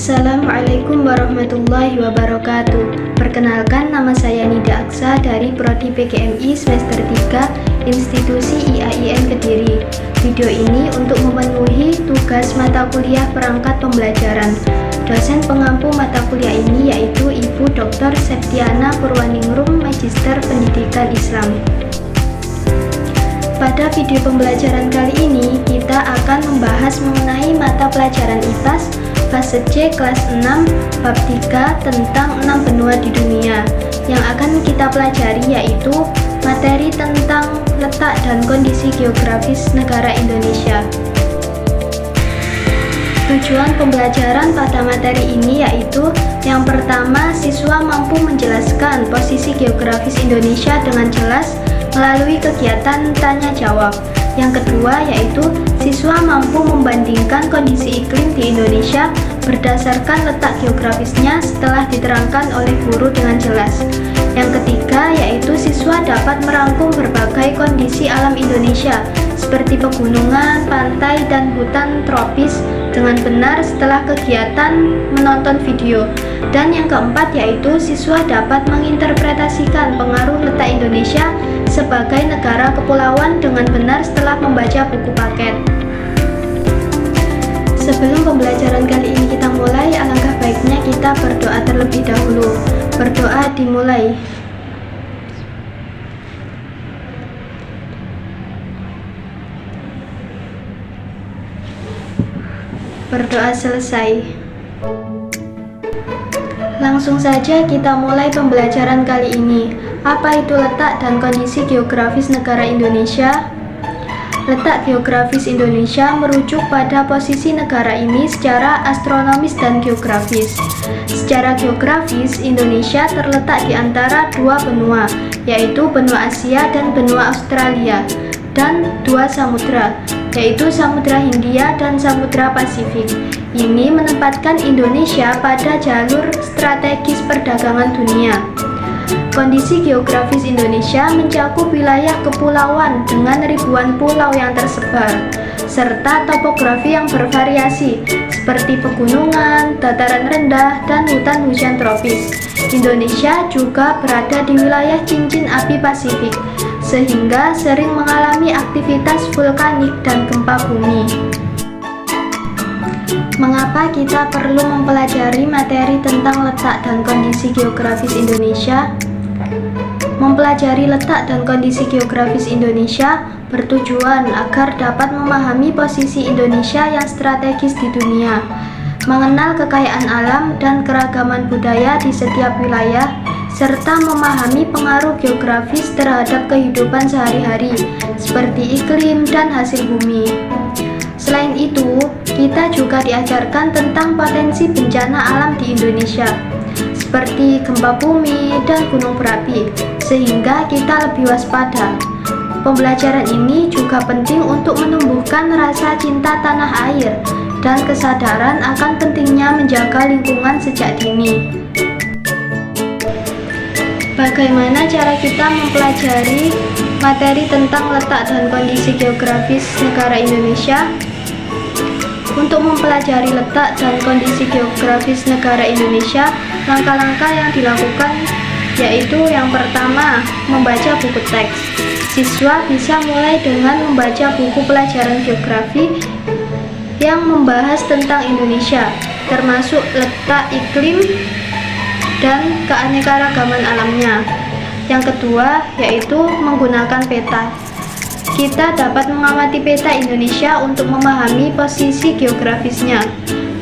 Assalamualaikum warahmatullahi wabarakatuh. Perkenalkan, nama saya Nida Aksa dari Prodi PGMI semester 3 Institusi IAIN Kediri. Video ini untuk memenuhi tugas mata kuliah perangkat pembelajaran. Dosen pengampu mata kuliah ini yaitu Ibu Dr. Septiana Purwaningrum, Magister Pendidikan Islam. Pada video pembelajaran kali ini, kita akan membahas mengenai mata pelajaran IPAS fase C kelas 6 bab 3 tentang 6 benua di dunia. Yang akan kita pelajari yaitu materi tentang letak dan kondisi geografis negara Indonesia. Tujuan pembelajaran pada materi ini yaitu yang pertama, siswa mampu menjelaskan posisi geografis Indonesia dengan jelas melalui kegiatan tanya jawab. Yang kedua yaitu siswa mampu membandingkan kondisi iklim di Indonesia berdasarkan letak geografisnya setelah diterangkan oleh guru dengan jelas. Yang ketiga yaitu siswa dapat merangkum berbagai kondisi alam Indonesia seperti pegunungan, pantai, dan hutan tropis dengan benar setelah kegiatan menonton video. Dan yang keempat yaitu siswa dapat menginterpretasikan pengaruh letak Indonesia sebagai negara kepulauan dengan benar setelah membaca buku paket. Sebelum pembelajaran kali ini kita mulai, alangkah baiknya kita berdoa terlebih dahulu. Berdoa dimulai. Berdoa selesai. Langsung saja kita mulai pembelajaran kali ini. Apa itu letak dan kondisi geografis negara Indonesia? Letak geografis Indonesia merujuk pada posisi negara ini secara astronomis dan geografis. Secara geografis, Indonesia terletak di antara dua benua, yaitu benua Asia dan benua Australia, dan dua samudra, yaitu Samudra Hindia dan Samudra Pasifik. Ini menempatkan Indonesia pada jalur strategis perdagangan dunia. Kondisi geografis Indonesia mencakup wilayah kepulauan dengan ribuan pulau yang tersebar, serta topografi yang bervariasi, seperti pegunungan, dataran rendah, dan hutan hujan tropis. Indonesia juga berada di wilayah cincin api Pasifik, sehingga sering mengalami aktivitas vulkanik dan gempa bumi. Mengapa kita perlu mempelajari materi tentang letak dan kondisi geografis Indonesia? Mempelajari letak dan kondisi geografis Indonesia bertujuan agar dapat memahami posisi Indonesia yang strategis di dunia, mengenal kekayaan alam dan keragaman budaya di setiap wilayah, serta memahami pengaruh geografis terhadap kehidupan sehari-hari, seperti iklim dan hasil bumi. Selain itu, kita juga diajarkan tentang potensi bencana alam di Indonesia, seperti gempa bumi dan gunung berapi, sehingga kita lebih waspada. Pembelajaran ini juga penting untuk menumbuhkan rasa cinta tanah air dan kesadaran akan pentingnya menjaga lingkungan sejak dini. Bagaimana cara kita mempelajari materi tentang letak dan kondisi geografis negara Indonesia? Untuk mempelajari letak dan kondisi geografis negara Indonesia, langkah-langkah yang dilakukan yaitu yang pertama, membaca buku teks. Siswa bisa mulai dengan membaca buku pelajaran geografi yang membahas tentang Indonesia, termasuk letak iklim dan keanekaragaman alamnya. Yang kedua, yaitu menggunakan peta. Kita dapat mengamati peta Indonesia untuk memahami posisi geografisnya,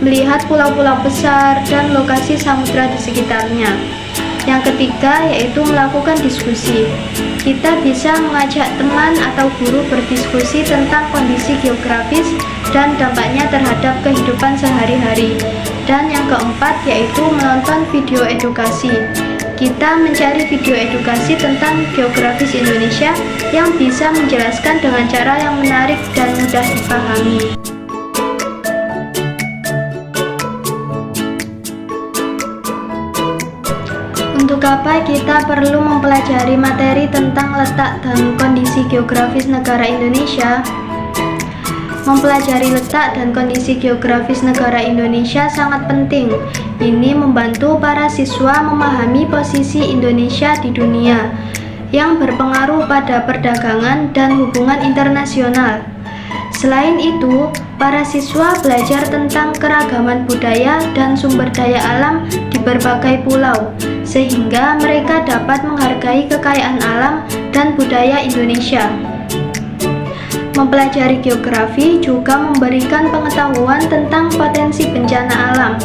melihat pulau-pulau besar dan lokasi samudra di sekitarnya. Yang ketiga yaitu melakukan diskusi. Kita bisa mengajak teman atau guru berdiskusi tentang kondisi geografis dan dampaknya terhadap kehidupan sehari-hari. Dan yang keempat yaitu menonton video edukasi. Kita mencari video edukasi tentang geografis Indonesia yang bisa menjelaskan dengan cara yang menarik dan mudah dipahami. Untuk apa kita perlu mempelajari materi tentang letak dan kondisi geografis negara Indonesia? Mempelajari letak dan kondisi geografis negara Indonesia sangat penting. Ini membantu para siswa memahami posisi Indonesia di dunia yang berpengaruh pada perdagangan dan hubungan internasional. Selain itu, para siswa belajar tentang keragaman budaya dan sumber daya alam di berbagai pulau, sehingga mereka dapat menghargai kekayaan alam dan budaya Indonesia. Mempelajari geografi juga memberikan pengetahuan tentang potensi bencana alam,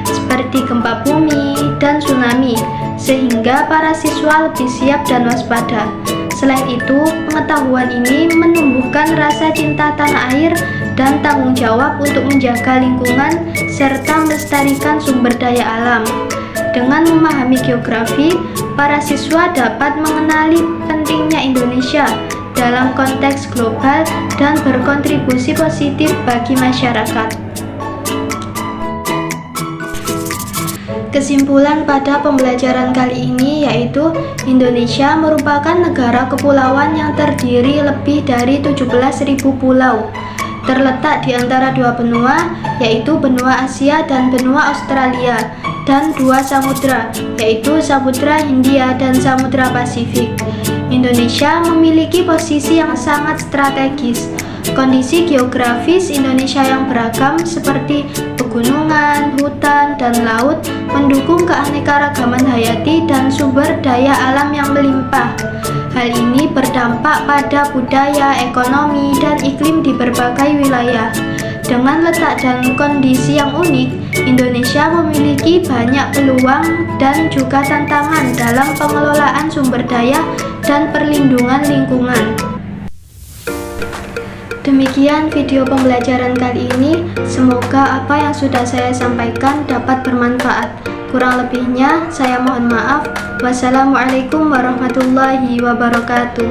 seperti gempa bumi dan tsunami, sehingga para siswa lebih siap dan waspada. Selain itu, pengetahuan ini menumbuhkan rasa cinta tanah air dan tanggung jawab untuk menjaga lingkungan serta melestarikan sumber daya alam. Dengan memahami geografi, para siswa dapat mengenali pentingnya Indonesia dalam konteks global dan berkontribusi positif bagi masyarakat. Kesimpulan pada pembelajaran kali ini yaitu Indonesia merupakan negara kepulauan yang terdiri lebih dari 17.000 pulau. Terletak di antara dua benua, yaitu benua Asia dan benua Australia, dan dua samudra, yaitu Samudra Hindia dan Samudra Pasifik. Indonesia memiliki posisi yang sangat strategis. Kondisi geografis Indonesia yang beragam seperti pegunungan, hutan, dan laut mendukung keanekaragaman hayati dan sumber daya alam yang melimpah. Hal ini berdampak pada budaya, ekonomi, dan iklim di berbagai wilayah. Dengan letak dan kondisi yang unik, Indonesia memiliki banyak peluang dan juga tantangan dalam pengelolaan sumber daya dan perlindungan lingkungan. Demikian video pembelajaran kali ini. Semoga apa yang sudah saya sampaikan dapat bermanfaat. Kurang lebihnya saya mohon maaf. Wassalamualaikum warahmatullahi wabarakatuh.